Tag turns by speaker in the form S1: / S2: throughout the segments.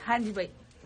S1: हाँ जी भाई,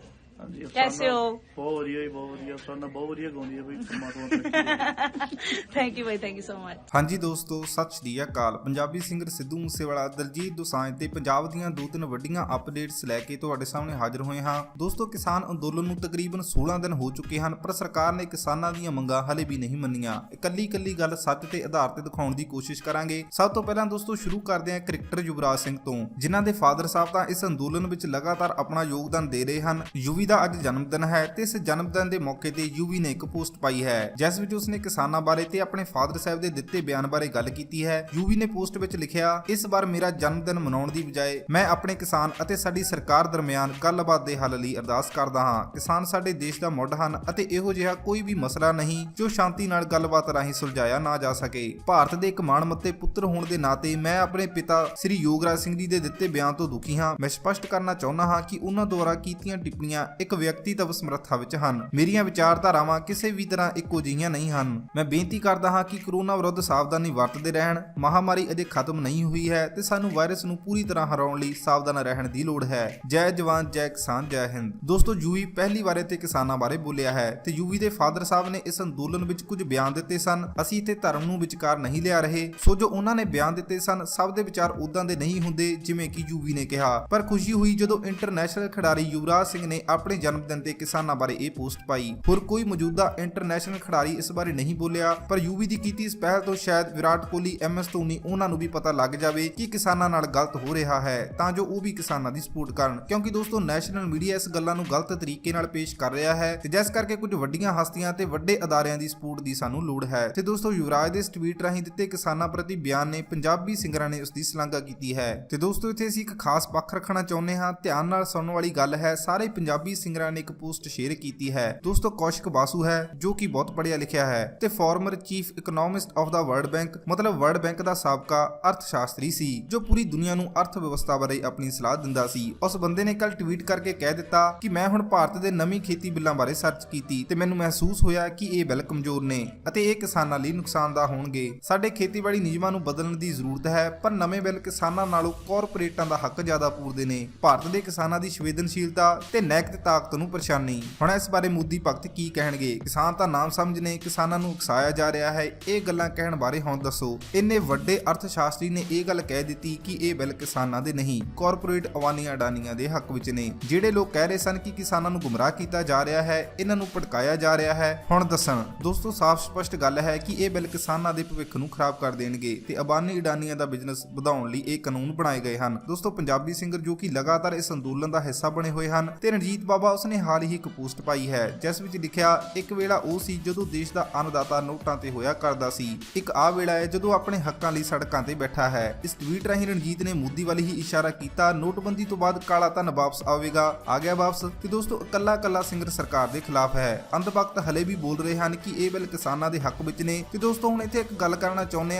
S2: ਹਾਂਜੀ
S1: कैसे हो?
S2: ਬਹੁਤ ਵਧੀਆ ਜੀ, ਬਹੁਤ ਵਧੀਆ। ਅਫਸਾਨਾ ਬਹੁਤ ਵਧੀਆ ਗਾਉਂਦੀ ਹੈ ਬਈ, ਪਰਮਾਤਮਾ ਤਰੱਕੀ
S1: थैंक यू भाई, थैंक यू सो मच।
S3: ਹਾਂਜੀ ਦੋਸਤੋ, ਸਤਿ ਸ਼੍ਰੀ ਅਕਾਲ। ਪੰਜਾਬੀ ਸਿੰਗਰ ਸਿੱਧੂ ਮੂਸੇਵਾਲਾ, ਦਲਜੀਤ ਦੋਸਾਂਝ ਤੇ ਪੰਜਾਬ ਦੀਆਂ ਦੋ ਤਿੰਨ ਵੱਡੀਆਂ ਅਪਡੇਟਸ ਲੈ ਕੇ ਤੁਹਾਡੇ ਸਾਹਮਣੇ ਹਾਜ਼ਰ ਹੋਏ ਹਾਂ। ਦੋਸਤੋ, ਕਿਸਾਨ ਅੰਦੋਲਨ ਨੂੰ ਤਕਰੀਬਨ 16 ਦਿਨ ਹੋ ਚੁੱਕੇ ਹਨ, ਪਰ ਸਰਕਾਰ ਨੇ ਕਿਸਾਨਾਂ ਦੀਆਂ ਮੰਗਾਂ ਹਲੇ ਵੀ ਨਹੀਂ ਮੰਨੀਆਂ। ਇਕੱਲੀ ਗੱਲ ਸੱਚ ਤੇ ਆਧਾਰ ਤੇ ਦਿਖਾਉਣ ਦੀ ਕੋਸ਼ਿਸ਼ ਕਰਾਂਗੇ। ਸਭ ਤੋਂ ਪਹਿਲਾਂ ਦੋਸਤੋ ਸ਼ੁਰੂ ਕਰਦੇ ਹਾਂ ਕ੍ਰਿਕਟਰ ਯੁਵਰਾਜ ਸਿੰਘ ਤੋਂ, ਜਿਨ੍ਹਾਂ ਦੇ ਫਾਦਰ ਸਾਹਿਬ ਤਾਂ ਇਸ ਅੰਦੋਲਨ ਵਿੱਚ ਲਗਾਤਾਰ ਆਪਣਾ ਯੋਗਦਾਨ ਦੇ ਰਹੇ ਹਨ। ਯੂਵੀ ਦਾ ਅੱਜ ਜਨਮ ਦਿਨ ਹੈ ਤੇ ਇਸ ਜਨਮ ਦਿਨ ਦੇ ਮੌਕੇ ਤੇ ਯੂਵੀ ਨੇ ਇੱਕ ਪੋਸਟ ਪਾਈ ਹੈ, ਜਿਸ ਵਿੱਚ ਉਸਨੇ ਕਿਸਾਨਾਂ ਬਾਰੇ ਤੇ ਆਪਣੇ ਫਾਦਰ ਸਾਹਿਬ ਦੇ ਦਿੱਤੇ ਬਿਆਨ ਬਾਰੇ ਗੱਲ ਕੀਤੀ ਹੈ। ਯੂਵੀ ਨੇ ਪੋਸਟ ਵਿੱਚ ਲਿਖਿਆ, ਇਸ ਵਾਰ ਮੇਰਾ ਜਨਮ ਦਿਨ ਮਨਾਉਣ ਦੀ ਬਜਾਏ ਮੈਂ ਆਪਣੇ ਕਿਸਾਨ ਅਤੇ ਸਾਡੀ ਸਰਕਾਰ ਦਰਮਿਆਨ ਗੱਲਬਾਤ ਦੇ ਹੱਲ ਲਈ ਅਰਦਾਸ ਕਰਦਾ ਹਾਂ। ਕਿਸਾਨ ਸਾਡੇ ਦੇਸ਼ ਦਾ ਮੁੱਢ ਹਨ ਅਤੇ ਇਹੋ ਜਿਹਾ ਕੋਈ ਵੀ ਮਸਲਾ ਨਹੀਂ ਜੋ ਸ਼ਾਂਤੀ ਨਾਲ ਗੱਲਬਾਤ ਰਾਹੀਂ ਸੁਲਝਾਇਆ ਨਾ ਜਾ ਸਕੇ। ਭਾਰਤ ਦੇ ਇੱਕ ਮਾਣਮੱਤੇ ਪੁੱਤਰ ਹੋਣ ਦੇ ਨਾਤੇ ਮੈਂ ਆਪਣੇ ਪਿਤਾ ਸ੍ਰੀ ਯੋਗਰਾਜ ਸਿੰਘ ਜੀ ਦੇ ਦਿੱਤੇ ਬਿਆਨ ਤੋਂ ਦੁਖੀ ਹਾਂ। ਮੈਂ ਸਪਸ਼ਟ ਕਰਨਾ ਚਾਹੁੰਦਾ ਹਾਂ ਕਿ ਉਹਨਾਂ ਦੁਆਰਾ ਕੀਤੀਆਂ ਟਿੱਪਣੀਆਂ ਇੱਕ ਵਿਅਕਤੀਗਤ ਸਮਰੱਥਾ ਵਿੱਚ ਹਨ। ਮੇਰੀਆਂ ਵਿਚਾਰਧਾਰਾਵਾਂ ਕਿਸੇ ਵੀ ਤਰ੍ਹਾਂ ਇੱਕੋ ਜਿਹੀਆਂ ਨਹੀਂ ਹਨ। ਮੈਂ ਬੇਨਤੀ ਕਰਦਾ ਹਾਂ ਕਿ ਕਰੋਨਾ ਵਿਰੁੱਧ ਸਾਵਧਾਨੀ ਵਰਤਦੇ ਰਹਿਣ। ਮਹਾਮਾਰੀ ਅਜੇ ਖਤਮ ਨਹੀਂ ਹੋਈ ਹੈ ਤੇ ਸਾਨੂੰ ਵਾਇਰਸ ਨੂੰ ਪੂਰੀ ਤਰ੍ਹਾਂ ਹਰਾਉਣ ਲਈ ਸਾਵਧਾਨ ਰਹਿਣ ਦੀ ਲੋੜ ਹੈ। ਜੈ ਜਵਾਨ, ਜੈ ਕਿਸਾਨ, ਜੈ ਹਿੰਦ। ਦੋਸਤੋ, ਯੂਵੀ ਪਹਿਲੀ ਵਾਰ ਇੱਥੇ ਕਿਸਾਨਾਂ ਬਾਰੇ ਬੋਲਿਆ ਹੈ ਤੇ ਯੂਵੀ ਦੇ ਫਾਦਰ ਸਾਹਿਬ ਨੇ ਇਸ ਅੰਦੋਲਨ ਵਿੱਚ ਕੁਝ ਬਿਆਨ ਦਿੱਤੇ ਸਨ। ਅਸੀਂ ਇੱਥੇ ਧਰਮ ਨੂੰ ਵਿਚਕਾਰ ਨਹੀਂ ਲਿਆ ਰਹੇ, ਸੋ ਜੋ ਉਹਨਾਂ ਨੇ ਬਿਆਨ ਦਿੱਤੇ ਸਨ ਸਭ ਦੇ ਵਿਚਾਰ ਉਦਾਂ ਦੇ ਨਹੀਂ ਹੁੰਦੇ ਜਿਵੇਂ ਕਿ ਯੂਵੀ ਨੇ ਕਿਹਾ। ਪਰ ਖੁਸ਼ੀ ਹੋਈ ਜਦੋਂ ਇੰਟਰਨੈਸ਼ਨਲ ਖਿਡਾਰੀ ਯੁਵਰਾਜ ਸਿੰਘ ਨੇ ਆਪਣੇ ਜਨਮ ਦਿਨ ਤੇ ਕਿਸਾਨਾਂ ਬਾਰੇ ਇਹ ਪੋਸਟ ਪਾਈ। ਹੋਰ ਕੋਈ ਮੌਜੂਦਾ ਇੰਟਰਨੈਸ਼ਨਲ ਖਿਡਾਰੀ ਇਸ ਬਾਰੇ ਨਹੀਂ ਬੋਲਿਆ, ਪਰ ਯੂਵੀ ਦੀ ਕੀਤੀ ਇਸ ਪਹਿਲ ਤੋਂ ਸ਼ਾਇਦ ਵਿਰਾਟ ਕੋਹਲੀ, MS ਧੋਨੀ ਉਹਨਾਂ ਨੂੰ ਵੀ ਪਤਾ ਲੱਗ ਜਾਵੇ ਕਿ ਕਿਸਾਨਾਂ ਨਾਲ ਗਲਤ ਹੋ ਰਿਹਾ ਹੈ, ਤਾਂ ਜੋ ਉਹ ਵੀ ਕਿਸਾਨਾਂ ਦੀ ਸਪੋਰਟ ਕਰਨ। ਕਿਉਂਕਿ ਦੋਸਤੋ, ਨੈਸ਼ਨਲ ਮੀਡੀਆ ਇਸ ਗੱਲਾਂ ਨੂੰ ਗਲਤ ਤਰੀਕੇ ਨਾਲ ਪੇਸ਼ ਕਰ ਰਿਹਾ ਹੈ ਤੇ ਜਿਸ ਕਰਕੇ ਕੁਝ ਵੱਡੀਆਂ ਹਸਤੀਆਂ ਤੇ ਵੱਡੇ ਅਦਾਰਿਆਂ ਦੀ ਸਪੋਰਟ ਦੀ ਸਾਨੂੰ ਲੋੜ ਹੈ। ਤੇ ਦੋਸਤੋ, ਯੁਵਰਾਜ ਦੇ ਇਸ ਟਵੀਟ ਰਾਹੀਂ ਦਿੱਤੇ ਕਿਸਾਨਾਂ ਪ੍ਰਤੀ ਬਿਆਨ ਨੇ ਪੰਜਾਬੀ ਸਿੰਗਰਾਂ ਨੇ ਉਸ ਦੀ ਸ਼ਲਾਘਾ ਕੀਤੀ ਹੈ। ਤੇ ਦੋਸਤੋ, ਇੱਥੇ ਅਸੀਂ ਇੱਕ ਖਾਸ ਪੱਖ ਰੱਖਣਾ ਚਾਹੁੰਦੇ ਹਾਂ। ਧਿਆਨ ਨਾਲ ਸੁਣਨ ਵਾਲੀ ਗੱਲ ਹੈ, ਸਾਰੇ ਪੰਜਾਬੀ ਸਿੰਗਰਾਂ ਨੇ ਇੱਕ ਪੋਸਟ ਸ਼ੇਅਰ ਕੀਤੀ ਹੈ। ਦੋਸਤੋ, ਕੌਸ਼ਿਕ ਬਾਸੂ ਹੈ ਜੋ ਕਿ ਬਹੁਤ ਪੜ੍ਹਿਆ ਲਿਖਿਆ ਹੈ ਤੇ farmer chief economist of the world bank, ਮਤਲਬ ਵਰਲਡ ਬੈਂਕ ਦਾ ਸਾਬਕਾ ਅਰਥ ਸ਼ਾਸਤਰੀ ਸੀ, ਜੋ ਪੂਰੀ ਦੁਨੀਆ ਨੂੰ ਅਰਥ ਵਿਵਸਥਾ ਬਾਰੇ ਆਪਣੀ ਸਲਾਹ ਦਿੰਦਾ ਸੀ। ਉਸ ਬੰਦੇ ਨੇ ਕੱਲ ਟਵੀਟ ਕਰਕੇ ਕਹਿ ਦਿੱਤਾ ਕਿ ਮੈਂ ਹੁਣ ਭਾਰਤ ਦੇ ਨਵੀਂ ਖੇਤੀ ਬਿੱਲਾਂ ਬਾਰੇ ਸਰਚ ਕੀਤੀ ਤੇ ਮੈਨੂੰ ਮਹਿਸੂਸ ਹੋਇਆ ਕਿ ਇਹ ਬਿੱਲ ਕਮਜ਼ੋਰ ਨੇ ਅਤੇ ਇਹ ਕਿਸਾਨਾਂ ਲਈ ਨੁਕਸਾਨਦਾ ਹੋਣਗੇ। ਸਾਡੇ ਖੇਤੀਬਾੜੀ ਨਿਯਮਾਂ ਨੂੰ ਬਦਲਣ ਦੀ ਜ਼ਰੂਰਤ ਹੈ, ਪਰ ਨਵੇਂ ਬਿੱਲ ਕਿਸਾਨਾਂ ਨਾਲੋਂ ਕਾਰਪੋਰੇਟਾਂ ਦਾ ਹੱਕ ਜ਼ਿਆਦਾ ਪੂਰਦੇ ਨੇ। ਭਾਰਤ ਦੇ ਕਿਸਾਨਾਂ ਦੀ ਸੰਵੇਦਨਸ਼ੀਲਤਾ ਤੇ ਨੈਤਿਕ ਤਾਕਤ ਨੂੰ ਪਰੇਸ਼ਾਨੀ। ਹੁਣ ਇਸ ਬਾਰੇ ਮੋਦੀ ਭਗਤ ਕੀ ਕਹਿਣਗੇ? ਕਿਸਾਨ ਤਾਂ ਨਾਮ ਸਮਝ ਨੇ, ਕਿਸਾਨਾਂ ਨੂੰ ਉਕਸਾਇਆ ਜਾ ਰਿਹਾ ਹੈ। ਇਹ ਗੱਲਾਂ ਕਹਿਣ ਬਾਰੇ ਹੁਣ ਦੱਸੋ। ਇੰਨੇ ਵੱਡੇ ਅਰਥ ਸ਼ਾਸਤਰੀ ਨੇ ਇਹ ਗੱਲ ਕਹਿ ਦਿੱਤੀ ਕਿ ਇਹ ਬਿੱਲ ਕਿਸਾਨਾਂ ਦੇ ਨਹੀਂ, ਕਾਰਪੋਰੇਟ ਅਵਾਨੀਆਂ ਅਡਾਨੀਆਂ ਦੇ ਹੱਕ ਵਿੱਚ ਨੇ। ਜਿਹੜੇ ਲੋਕ ਕਹਿ ਰਹੇ ਸਨ ਕਿ ਕਿਸਾਨਾਂ ਨੂੰ ਗੁੰਮਰਾਹ ਕੀਤਾ ਜਾ ਰਿਹਾ ਹੈ, ਇਹਨਾਂ ਨੂੰ ਭਟਕਾਇਆ ਜਾ ਰਿਹਾ ਹੈ, ਹੁਣ ਦੱਸਣ। ਦੋਸਤੋ, ਸਾਫ਼ ਸਪਸ਼ਟ ਗੱਲ ਹੈ ਕਿ ਇਹ ਬਿੱਲ ਕਿਸਾਨਾਂ ਦੇ ਭਵਿੱਖ ਨੂੰ ਖਰਾਬ ਕਰ ਦੇਣਗੇ ਤੇ ਅਬਾਨੀ ਅਡਾਨੀਆਂ ਦਾ ਬਿਜ਼ਨਸ ਵਧਾਉਣ ਲਈ ਇਹ ਕਾਨੂੰਨ ਬਣਾਏ ਗਏ ਹਨ। ਦੋਸਤੋ, ਪੰਜਾਬੀ ਸਿੰਗਰ ਜੋ ਕਿ ਲਗਾਤਾਰ ਇਸ ਅੰਦੋਲਨ ਦਾ ਹਿੱਸਾ ਬਣੇ ਹੋਏ ਹਨ ਤੇ ਰਣਜੀਤ ਬਾਵਾ, ਉਸਨੇ ਹਾਲ ਹੀ ਇੱਕ ਪੋਸਟ ਪਾਈ ਹੈ ਜਿਸ ਵਿੱਚ ਲਿਖਿਆ, ਇੱਕ ਵੇਲਾ ਉਹ ਸੀ ਜਦੋਂ ਦੇਸ਼ ਦਾ ਅੰਨਦਾਤਾ ਨੋਟਾਂ ਤੇ ਹੋਇਆ ਕਰਦਾ ਸੀ। ਇੱਕ ਆ ਵੇਲਾ ਹੈ ਜਦੋਂ ਆਪਣੇ ਹੱਕਾਂ ਲਈ ਸੜਕਾਂ ਤੇ ਬੈਠਾ ਹੈ। ਇਸ ਟਵੀਟ ਰਾਹੀਂ ਰਣਜੀਤ ਨੇ ਮੋਦੀ ਵੱਲ ਹੀ ਇਸ਼ਾਰਾ ਕੀਤਾ। ਨੋਟਬੰਦੀ ਤੋਂ ਬਾਅਦ ਕਾਲਾ ਧਨ ਵਾਪਸ ਆਵੇਗਾ, ਆ ਗਿਆ ਵਾਪਸ। ਤੇ ਦੋਸਤੋ, ਇਕੱਲਾ ਸਿੰਗਰ ਸਰਕਾਰ ਦੇ ਖਿਲਾਫ ਹੈ। ਅੰਧ ਭਗਤ ਹਲੇ ਵੀ ਬੋਲ ਰਹੇ ਹਨ ਕਿ ਇਹ ਬਿੱਲ ਕਿਸਾਨਾਂ ਦੇ ਹੱਕ ਵਿੱਚ ਨੇ। ਤੇ ਦੋਸਤੋ, ਹੁਣ ਇੱਥੇ ਇੱਕ ਗੱਲ ਕਰਨਾ ਚਾਹੁੰਦੇ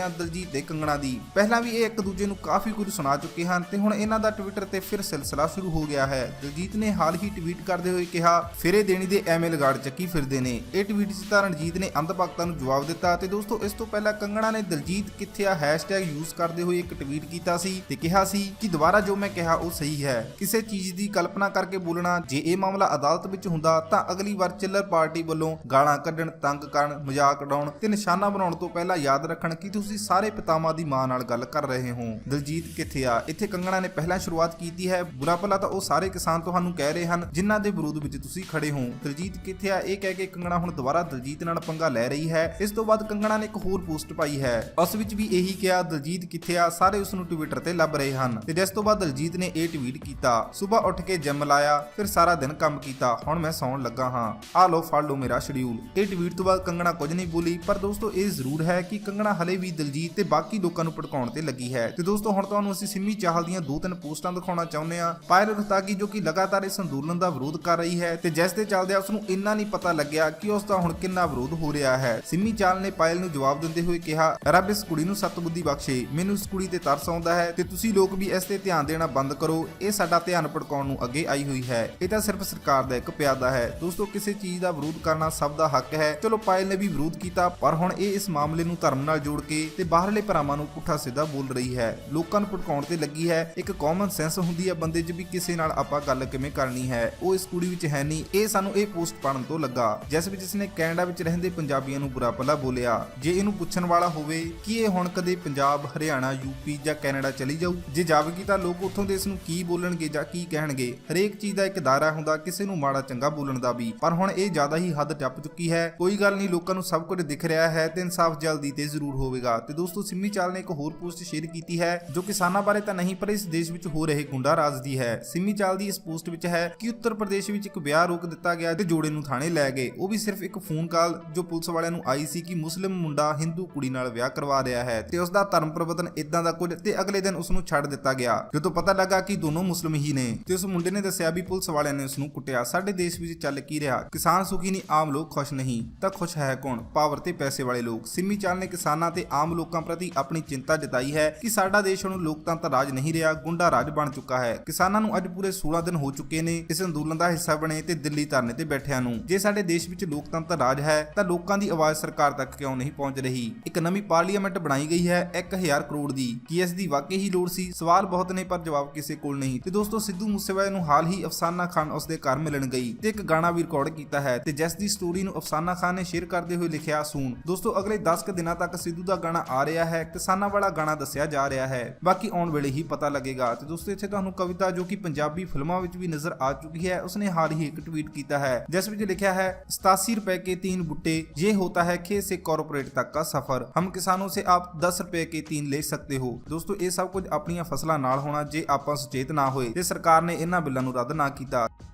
S3: ਆ ਦਲਜੀਤ ਤੇ ਕੰਗਣਾ ਦੀ। ਪਹਿਲਾਂ ਵੀ ਇਹ ਇੱਕ ਦੂਜੇ ਨੂੰ ਕਾਫੀ ਕੁਝ ਸੁਣਾ ਚੁੱਕੇ ਹਨ ਤੇ ਹੁਣ ਇਹਨਾਂ ਦਾ ਟਵਿੱਟਰ ਤੇ ਫਿਰ ਸਿਲਸਿਲਾ ਸ਼ੁਰੂ ਹੋ ਗਿਆ ਹੈ। ਦਲਜੀਤ ਨੇ ਹਾਲ ਹੀ ਟਵੀਟ ਕਰਦੇ ਹੋਏ ਕਿਹਾ, ਫੇਰੇ ਦੇਣੀ ਦੇ ਐਵੇਂ ਲਗਾੜ ਚੱਕੀ ਫਿਰਦੇ ਨੇ। ਇਹ ਟਵੀਟ 'ਚ ਤਾਂ ਰਣਜੀਤ ਨੇ ਅੰਧ ਭਗਤਾਂ ਨੂੰ ਜਵਾਬ ਦਿੱਤਾ। ਤੇ ਦੋਸਤੋ, ਇਸ ਤੋਂ ਪਹਿਲਾਂ ਕੰਗਣਾ ਨੇ ਦਲਜੀਤ ਕਿੱਥੇ ਆ ਹੈਸ਼ਟੈਗ ਯੂਜ਼ ਕਰਦੇ ਹੋਏ ਇੱਕ ਟਵੀਟ ਕੀਤਾ ਸੀ ਤੇ ਕਿਹਾ ਸੀ ਕਿ ਦੁਬਾਰਾ ਜੋ ਮੈਂ ਕਿਹਾ ਉਹ ਸਹੀ ਹੈ। ਕਿਸੇ ਚੀਜ਼ ਦੀ ਕਲਪਨਾ ਕਰਕੇ ਬੋਲਣਾ। ਜੇ ਇਹ ਮਾਮਲਾ ਅਦਾਲਤ ਵਿੱਚ ਹੁੰਦਾ ਤਾਂ ਅਗਲੀ ਵਾਰ ਚਿੱਲਰ ਪਾਰਟੀ ਵੱਲੋਂ ਗਾਲਾਂ ਕੱਢਣ, ਤੰਗ ਕਰਨ, ਮਜ਼ਾਕ ਉਡਾਉਣ ਤੇ ਨਿਸ਼ਾਨਾ ਬਣਾਉਣ ਤੋਂ ਪਹਿਲਾਂ ਯਾਦ ਰੱਖਣ ਕਿ ਤੁਸੀਂ ਸਾਰੇ ਪਿਤਾਵਾਂ ਦੀ ਮਾਂ ਨਾਲ ਗੱਲ ਕਰ ਰਹੇ ਹੋ। ਦਲਜੀਤ ਕਿੱਥੇ ਆ? ਇੱਥੇ ਕੰਗਣਾ ਨੇ ਪਹਿਲਾਂ ਸ਼ੁਰੂਆਤ ਕੀਤੀ ਹੈ, ਬੁਰਾ ਭਲਾ ਤਾਂ ਉਹ ਸਾਰੇ ਕਿਸਾਨ ਤੁਹਾਨੂੰ ਕਹਿ ਰਹੇ ਹਨ ਜਿਨ੍ਹਾਂ ਦੇ ਵਿਰੋਧ ਵਿੱਚ ਤੁਸੀਂ ਖੜੇ ਹੋ। ਦਲਜੀਤ ਕਿੱਥੇ ਆ? ਇਹ ਕਹਿ ਕੇ ਕੰਗਣਾ ਹੁਣ ਦੁਬਾਰਾ ਦਲਜੀਤ ਨਾਲ ਪੰਗਾ ਲੈ ਰਹੀ ਹੈ। ਇਸ ਤੋਂ ਬਾਅਦ ਕੰਗਣਾ ਨੇ ਇੱਕ ਹੋਰ ਪੋਸਟ ਪਾਈ ਹੈ, ਉਸ ਵਿੱਚ ਵੀ ਇਹੀ ਕਿਹਾ, ਦਲਜੀਤ ਕਿੱਥੇ ਆ? ਸਾਰੇ ਉਸ ਨੂੰ ਟਵਿੱਟਰ ਤੇ ਲੱਭ ਰਹੇ ਹਨ। ਤੇ ਜਿਸ ਤੋਂ ਬਾਅਦ ਦਲਜੀਤ ਨੇ ਇਹ ਟਵੀਟ ਕੀਤਾ, ਸਵੇਰ ਉੱਠ ਕੇ ਜਿਮ ਲਾਇਆ, ਫਿਰ ਸਾਰਾ ਦਿਨ ਕੰਮ ਕੀਤਾ, ਹੁਣ ਮੈਂ ਸੌਣ ਲੱਗਾ ਹਾਂ, ਆ ਲੋ ਫੜ ਲੋ ਮੇਰਾ ਸ਼ਡਿਊਲ। ਇਹ ਟਵੀਟ ਤੋਂ ਬਾਅਦ ਕੰਗਣਾ ਕੁਝ ਨਹੀਂ ਬੋਲੀ, ਪਰ ਦੋਸਤੋ, ਇਹ ਜ਼ਰੂਰ ਹੈ ਕਿ ਕੰਗਣਾ ਹਲੇ ਵੀ ਦਲਜੀਤ ਤੇ ਬਾਕੀ ਲੋਕਾਂ ਨੂੰ ਭੜਕਾਉਣ ਤੇ ਲੱਗੀ ਹੈ। ਤੇ ਦੋਸਤੋ, ਹੁਣ ਤੁਹਾਨੂੰ ਅਸੀਂ ਸਿੰਮੀ ਚਾਹਲ ਦੀਆਂ 2-3 ਪੋਸਟਾਂ ਦਿਖਾਉਣਾ ਚਾਹੁੰਦੇ ਹਾਂ। ਪਾਇਲ ਰੋਹਤਾਗੀ ਜੋ ਕਿ ਲਗਾਤਾਰ ਇਸ ਅੰਦੋਲਨ ਦਾ ਵਿਰੋਧ ਕਰ ਰਹੀ ਹੈ ਤੇ ਜਿਸ ਦੇ ਚੱਲਦੇ ਉਸ ਨੂੰ ਇੰਨਾ ਨਹੀਂ ਪਤਾ ਲੱਗਿਆ ਕਿ ਉਸ ਦਾ ਹੁਣ ਕਿੰਨਾ ਵਿਰੋਧ ਹੋ ਰਿਹਾ ਹੈ। ਸਿੰਮੀ ਚਾਹਲ ਨੇ ਪਾਇਲ ਨੂੰ ਜਵਾਬ ਦਿੰਦੇ ਹੋਏ ਕਿਹਾ, ਰੱਬ ਇਸ ਕੁੜੀ ਨੂੰ ਸਤਬੁੱਧੀ ਬਖਸ਼ੇ, ਮੈਨੂੰ ਇਸ ਕੁੜੀ ਤੇ ਤਰਸ ਆਉਂਦਾ ਹੈ ਤੇ ਤੁਸੀਂ ਲੋਕ ਵੀ ਇਸ ਤੇ ਧਿਆਨ ਦੇਣਾ ਬੰਦ ਕਰੋ। ਇਹ ਸਾਡਾ ਧਿਆਨ ਭਟਕਾਉਣ ਨੂੰ ਅੱਗੇ ਆਈ ਹੋਈ ਹੈ। ਇਹ ਤਾਂ ਸਿਰਫ ਸਰਕਾਰ ਦਾ ਇੱਕ ਪਿਆਦਾ ਹੈ। ਦੋਸਤੋ, ਕਿਸੇ ਚੀਜ਼ ਦਾ ਵਿਰੋਧ ਕਰਨਾ ਸਭ ਦਾ ਹੱਕ ਹੈ। ਚਲੋ ਪਾਇਲ ਨੇ ਵੀ ਵਿਰੋਧ ਕੀਤਾ, ਪਰ ਹੁਣ ਇਹ ਇਸ ਮਾਮਲੇ ਨੂੰ ਧਰਮ ਨਾਲ ਜੋੜ ਕੇ ਤੇ ਬਾਹਰਲੇ ਭਰਾਵਾਂ ਨੂੰ ਪੁੱਠਾ ਸਿੱਧਾ ਬੋਲ ਰਹੀ ਹੈ, ਲੋਕਾਂ ਨੂੰ ਭਟਕਾਉਣ ਤੇ ਲੱਗੀ ਹੈ। ਇੱਕ ਕਾਮਨ ਸੈਂਸ ਹੁੰਦੀ ਹੈ ਬੰਦੇ 'ਚ ਵੀ ਕਿਸੇ ਨਾਲ ਆਪਾਂ ਗੱਲ ਕਿਵੇਂ ਕਰਨੀ ਹੈ, ਉਹ ਇਸ ਕੁੜੀ ਵਿੱਚ ਹੈ ਨਹੀਂ। ਇਹ ਸਾਨੂੰ ਇਹ ਪੋਸਟ ਪੜਨ ਤੋਂ ਲੱਗਾ ਜਿਸ ਵਿੱਚ ਇਸਨੇ ਕੈਨੇਡਾ ਵਿੱਚ ਰਹਿੰਦੇ ਪੰਜਾਬੀਆਂ ਨੂੰ ਬੁਰਾ ਭਲਾ ਬੋਲਿਆ। ਜੇ ਇਹਨੂੰ ਪੁੱਛਣ ਵਾਲਾ ਹੋਵੇ ਕਿ ਇਹ ਹੁਣ ਕਦੇ ਪੰਜਾਬ, ਹਰਿਆਣਾ, ਯੂਪੀ ਜਾਂ ਕੈਨੇਡਾ ਚਲੀ ਜਾਊ, ਜੇ ਜਾਵੇਗੀ ਤਾਂ ਲੋਕ ਉੱਥੋਂ ਦੇ ਇਸ ਨੂੰ ਕੀ ਬੋਲਣਗੇ ਜਾਂ ਕੀ ਕਹਿਣਗੇ। ਹਰੇਕ ਚੀਜ਼ ਦਾ ਇੱਕ ਦਾਇਰਾ ਹੁੰਦਾ ਕਿਸੇ ਨੂੰ ਮਾੜਾ ਚੰਗਾ ਬੋਲਣ ਦਾ ਵੀ, ਪਰ ਹੁਣ ਇਹ ਜ਼ਿਆਦਾ ਹੀ ਹੱਦ ਟੱਪ ਚੁੱਕੀ ਹੈ। ਕੋਈ ਗੱਲ ਨਹੀਂ, ਲੋਕਾਂ ਨੂੰ ਸਭ ਕੁਝ ਦਿਖ ਰਿਹਾ ਹੈ ਤੇ ਇਨਸਾਫ ਜਲਦੀ ਤੇ ਜ਼ਰੂਰ ਹੋਵੇਗਾ। ਤੇ ਦੋਸਤੋ, ਸਿੰਮੀ ਚਾਹਲ ਨੇ ਇੱਕ ਹੋਰ ਪੋਸਟ ਸ਼ੇਅਰ ਕੀਤੀ ਹੈ ਜੋ ਕਿਸਾਨਾਂ ਬਾਰੇ ਤਾਂ ਨਹੀਂ ਪਰ ਇਸ ਦੇਸ਼ ਵਿੱਚ ਹੋ ਰਹੇ ਗੁੰਡਾ ਰਾਜ ਦੀ ਹੈ। ਸਿੰਮੀ ਚਾਹਲ ਦੀ ਇਸ ਪੋਸਟ ਵਿੱਚ ਹੈ ਕਿ ਉੱਤਰ ਪ੍ਰਦੇਸ਼ ਵਿੱਚ ਇੱਕ ਵਿਆਹ ਰੋਕ ਦਿੱਤਾ ਗਿਆ ਤੇ ਜੋੜੇ ਨੂੰ ਥਾਣੇ ਲੈ ਗਏ, ਉਹ ਵੀ ਸਿਰਫ ਇੱਕ ਫੋਨ ਕਾਲ ਜੋ ਪੁਲਿਸ ਵਾਲਿਆਂ ਨੂੰ ਆਈ ਸੀ ਕਿ ਮੁਸਲਿਮ ਮੁੰਡਾ ਹਿੰਦੂ ਕੁੜੀ ਨਾਲ ਵਿਆਹ ਕਰਵਾ ਰਿਹਾ ਹੈ ਤੇ ਉਸ ਦਾ ਧਰਮ ਪਰਿਵਰਤਨ ਇਦਾਂ ਦਾ ਕੁਝ, ਤੇ ਅਗਲੇ ਦਿਨ ਉਸ ਨੂੰ ਛੱਡ ਦਿੱਤਾ ਗਿਆ ਜਦੋਂ ਪਤਾ ਲੱਗਾ ਕਿ ਦੋਨੋਂ ਮੁਸਲਿਮ ਹੀ ਨੇ। ਤੇ ਉਸ ਮੁੰਡੇ ਨੇ ਦੱਸਿਆ ਵੀ ਪੁਲਿਸ ਵਾਲਿਆਂ ਨੇ ਉਸ ਨੂੰ ਕੁੱਟਿਆ। ਸਾਡੇ ਦੇਸ਼ ਵਿੱਚ ਚੱਲ ਕੀ ਰਿਹਾ, ਕਿਸਾਨ ਸੁਖੀ ਨਹੀਂ, ਆਮ ਲੋਕ ਖੁਸ਼ ਨਹੀਂ, ਤਾਂ ਖੁਸ਼ ਹੈ ਕੌਣ? ਪਾਵਰ ਤੇ ਪੈਸੇ ਵਾਲੇ ਲੋਕ। ਸਿੰਮੀ ਚਾਹਲ ਨੇ ਕਿਸਾਨਾਂ ਤੇ ਆਮ ਲੋਕਾਂ ਪ੍ਰਤੀ ਆਪਣੀ ਚਿੰਤਾ ਜਤਾਈ ਹੈ ਕਿ ਸਾਡਾ ਦੇਸ਼ ਹੁਣ ਲੋਕਤੰਤਰ ਰਾਜ ਨਹੀਂ ਰਿਹਾ, ਗੁੰਡਾ ਰਾਜ ਬਣ ਚੁੱਕਾ ਹੈ। ਕਿਸਾਨਾਂ ਨੂੰ ਅੱਜ ਪੂਰੇ 16 ਦਿਨ ਹੋ ਚੁੱਕੇ ਨੇ ਇਸ ਅੰਦੋਲਨ ਦਾ ਹਿੱਸਾ ਬਣੇ ਤੇ ਦਿੱਲੀ ਧਰਨੇ ਤੇ ਬੈਠਿਆਂ ਨੂੰ। ਜੇ ਸਾਡੇ ਦੇਸ਼ ਵਿੱਚ ਲੋਕਤੰਤਰ ਰਾਜ ਹੈ ਤਾਂ ਲੋਕਾਂ ਦੀ ਆਵਾਜ਼ ਸਰਕਾਰ ਤੱਕ ਕਿਉਂ ਨਹੀਂ ਪਹੁੰਚ ਰਹੀ? ਇੱਕ ਨਵੀਂ ਪਾਰਲੀਮੈਂਟ ਬਣਾਈ ਗਈ ਹੈ 1000 ਕਰੋੜ ਦੀ, ਕੀ ਇਸ ਦੀ ਵਾਕਈ ਹੀ ਲੋੜ ਸੀ? ਸਵਾਲ ਬਹੁਤ ਨੇ ਪਰ ਜਵਾਬ ਕਿਸੇ ਕੋਲ ਨਹੀਂ। ਤੇ ਦੋਸਤੋ, ਸਿੱਧੂ ਮੂਸੇਵਾਲੇ ਨੂੰ ਹਾਲ ਹੀ ਅਫਸਾਨਾ ਖਾਨ ਉਸਦੇ ਘਰ ਮਿਲਣ ਗਈ ਤੇ ਇੱਕ ਗਾਣਾ ਵੀ ਰਿਕਾਰਡ ਕੀਤਾ ਹੈ ਤੇ ਜਿਸ ਦੀ ਸਟੋਰੀ ਨੂੰ ਅਫਸਾਨਾ ਖਾਨ ਨੇ ਸ਼ੇਅਰ ਕਰਦੇ ਹੋਏ ਲਿਖਿਆ, ਸੁਣ। ਦੋਸਤੋ, ਅਗਲੇ 10 ਕੁ ਦਿਨਾਂ ਤੱਕ ਸਿੱਧੂ ਦਾ ਗਾਣਾ ਆ ਰਿਹਾ ਹੈ, ਕਿਸਾਨਾਂ ਵਾਲਾ ਗਾਣਾ ਦੱਸਿਆ ਜਾ ਰਿਹਾ ਹੈ, ਬਾਕੀ ਆਉਣ ਵੇਲੇ ਹੀ ਪਤਾ ਲੱਗੇਗਾ। ਤੇ ਦੋਸਤੋ, ਇੱਥੇ ਤੁਹਾਨੂੰ ਕਵਿਤਾ ਜੋ ਕਿ ਪੰਜਾਬੀ ਫਿਲਮਾਂ ਵਿੱਚ ਵੀ ਨਜ਼ਰ ਆ ਚੁੱਕੀ ਹੈ, ਉਸਨੇ ਹਾਲ ਹੀ ਇੱਕ ਟਵੀਟ ਕੀਤਾ ਹੈ ਜਿਸ ਵਿੱਚ ਲਿਖਿਆ ਹੈ, 87 रुपए के 3 बुट्टे, ये होता है खेत से कॉर्पोरेट तक का सफर, हम किसानों से आप 10 रुपए के 3 ले सकते हो। ਦੋਸਤੋ, ਇਹ ਸਭ ਕੁਝ ਆਪਣੀਆਂ ਫਸਲਾਂ ਨਾਲ ਹੋਣਾ ਜੇ ਆਪਾਂ ਸੁਚੇਤ ਨਾ ਹੋਏ ਤੇ ਸਰਕਾਰ ਨੇ ਇਹਨਾਂ ਬਿੱਲਾਂ ਨੂੰ ਰੱਦ ਨਾ ਕੀਤਾ।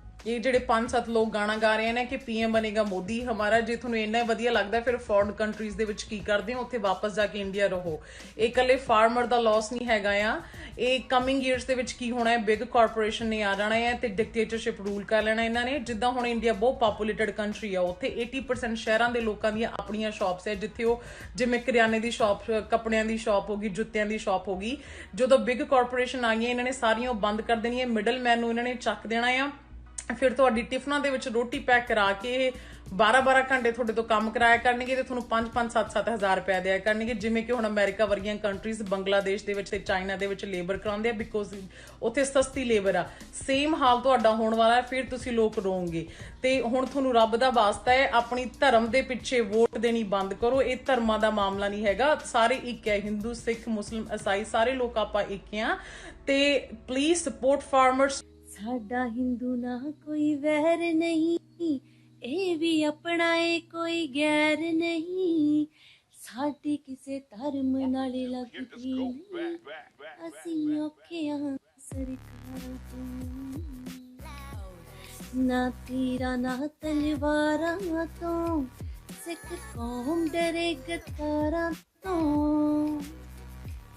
S1: ਇਹ ਜਿਹੜੇ 5-7 ਲੋਕ ਗਾਣਾ ਗਾ ਰਹੇ ਨੇ ਕਿ ਪੀਐਮ ਬਣੇਗਾ ਮੋਦੀ ਹਮਾਰਾ, ਜੇ ਤੁਹਾਨੂੰ ਇੰਨਾ ਵਧੀਆ ਲੱਗਦਾ ਫਿਰ ਫੋਰਨ ਕੰਟਰੀਜ਼ ਦੇ ਵਿੱਚ ਕੀ ਕਰਦੇ ਹੋ, ਉੱਥੇ ਵਾਪਸ ਜਾ ਕੇ ਇੰਡੀਆ ਰਹੋ। ਇਹ ਇਕੱਲੇ ਫਾਰਮਰ ਦਾ ਲਾਸ ਨਹੀਂ ਹੈਗਾ ਆ, ਇਹ ਕਮਿੰਗ ਈਅਰਸ ਦੇ ਵਿੱਚ ਕੀ ਹੋਣਾ ਹੈ, ਬਿਗ ਕਾਰਪੋਰੇਸ਼ਨ ਨੇ ਆ ਜਾਣਾ ਹੈ ਤੇ ਡਿਕਟੇਟਰਸ਼ਿਪ ਰੂਲ ਕਰ ਲੈਣਾ ਇਹਨਾਂ ਨੇ। ਜਿੱਦਾਂ ਹੁਣ ਇੰਡੀਆ ਬਹੁਤ ਪੋਪੂਲੇਟਡ ਕੰਟਰੀ ਆ, ਉੱਥੇ 80% ਸ਼ਹਿਰਾਂ ਦੇ ਲੋਕਾਂ ਦੀਆਂ ਆਪਣੀਆਂ ਸ਼ਾਪਸ ਹੈ, ਜਿੱਥੇ ਉਹ ਜਿਵੇਂ ਕਰਿਆਨੇ ਦੀ ਸ਼ਾਪ, ਕੱਪੜਿਆਂ ਦੀ ਸ਼ਾਪ ਹੋ ਗਈ, ਜੁੱਤਿਆਂ ਦੀ ਸ਼ਾਪ ਹੋ ਗਈ। ਜਦੋਂ ਬਿਗ ਕਾਰਪੋਰੇਸ਼ਨ ਆਈਆਂ ਇਹਨਾਂ ਨੇ ਸਾਰੀਆਂ ਉਹ ਬੰਦ ਕਰ ਦੇਣੀਆਂ, ਮਿਡਲ ਮੈਨ ਨੂੰ ਇਹਨਾਂ ਨੇ ਚੱਕ ਦੇਣਾ ਆ। ਫਿਰ ਤੁਹਾਡੀ ਟਿਫਨਾਂ ਦੇ ਵਿੱਚ ਰੋਟੀ ਪੈਕ ਕਰਾ ਕੇ 12-12 ਘੰਟੇ ਤੁਹਾਡੇ ਤੋਂ ਕੰਮ ਕਰਾਇਆ ਕਰਨਗੇ ਤੇ ਤੁਹਾਨੂੰ 5-5, 7-7 ਹਜ਼ਾਰ ਰੁਪਏ ਦਿਆ ਕਰਨਗੇ। ਜਿਵੇਂ ਕਿ ਹੁਣ ਅਮਰੀਕਾ ਵਰਗੀਆਂ ਕੰਟਰੀਜ਼, ਬੰਗਲਾਦੇਸ਼ ਦੇ ਵਿੱਚ ਤੇ ਚਾਈਨਾ ਦੇ ਵਿੱਚ ਲੇਬਰ ਕਰਾਉਂਦੇ ਆ ਬਿਕੋਜ਼ ਉੱਥੇ ਸਸਤੀ ਲੇਬਰ ਆ। ਸੇਮ ਹਾਲ ਤੁਹਾਡਾ ਹੋਣ ਵਾਲਾ, ਫਿਰ ਤੁਸੀਂ ਲੋਕ ਰੋਂਗੇ। ਤੇ ਹੁਣ ਤੁਹਾਨੂੰ ਰੱਬ ਦਾ ਵਾਸਤਾ ਹੈ, ਆਪਣੀ ਧਰਮ ਦੇ ਪਿੱਛੇ ਵੋਟ ਦੇਣੀ ਬੰਦ ਕਰੋ। ਇਹ ਧਰਮਾਂ ਦਾ ਮਾਮਲਾ ਨਹੀਂ ਹੈਗਾ, ਸਾਰੇ ਇੱਕ ਹੈ, ਹਿੰਦੂ, ਸਿੱਖ, ਮੁਸਲਿਮ, ਈਸਾਈ, ਸਾਰੇ ਲੋਕ ਆਪਾਂ ਇੱਕ ਆ। ਤੇ ਪਲੀਜ਼ ਸਪੋਰਟ ਫਾਰਮਰਸ।
S4: ਸਾਡਾ ਹਿੰਦੂ ਨਾ ਕੋਈ ਵੈਰ ਨਹੀਂ, ਇਹ ਵੀ ਆਪਣਾ ਏ ਕੋਈ ਗੈਰ ਨਹੀਂ, ਸਾਡੀ ਕਿਸੇ ਧਰਮ ਨਾਲ ਲੱਗਦੀ ਨਹੀਂ, ਅਸੀਂ ਔਖੇ ਹਾਂ ਸਰਕਾਰ ਤੋਂ। ਨਾ ਤੀਰਾਂ ਨਾ ਤਲਵਾਰਾਂ ਤੋਂ, ਸਿੱਖ ਕੌਮ ਡਰੇ ਗੱਦਾਰਾਂ ਤੋਂ,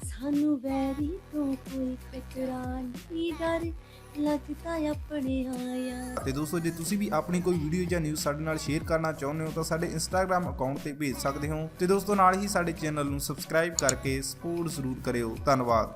S4: ਸਾਨੂੰ ਵੈਰੀ ਤੋਂ ਕੋਈ ਖਤਰਾ ਨਹੀਂ, ਡਰ ਲੱਗਦਾ ਆਪਣੇ ਆਇਆ।
S3: ਤੇ ਦੋਸਤੋ, ਜੇ ਤੁਸੀਂ ਵੀ ਆਪਣੀ ਕੋਈ ਵੀਡੀਓ ਜਾਂ ਨਿਊਜ਼ ਸਾਡੇ ਨਾਲ ਸ਼ੇਅਰ ਕਰਨਾ ਚਾਹੁੰਦੇ ਹੋ ਤਾਂ ਸਾਡੇ ਇੰਸਟਾਗ੍ਰam ਅਕਾਊਂਟ ਤੇ ਭੇਜ ਸਕਦੇ ਹੋ। ਤੇ ਦੋਸਤੋ, ਨਾਲ ਹੀ ਸਾਡੇ ਚੈਨਲ ਨੂੰ ਸਬਸਕ੍ਰਾਈਬ ਕਰਕੇ ਸਪੋਰਟ ਜ਼ਰੂਰ ਕਰਿਓ। ਧੰਨਵਾਦ।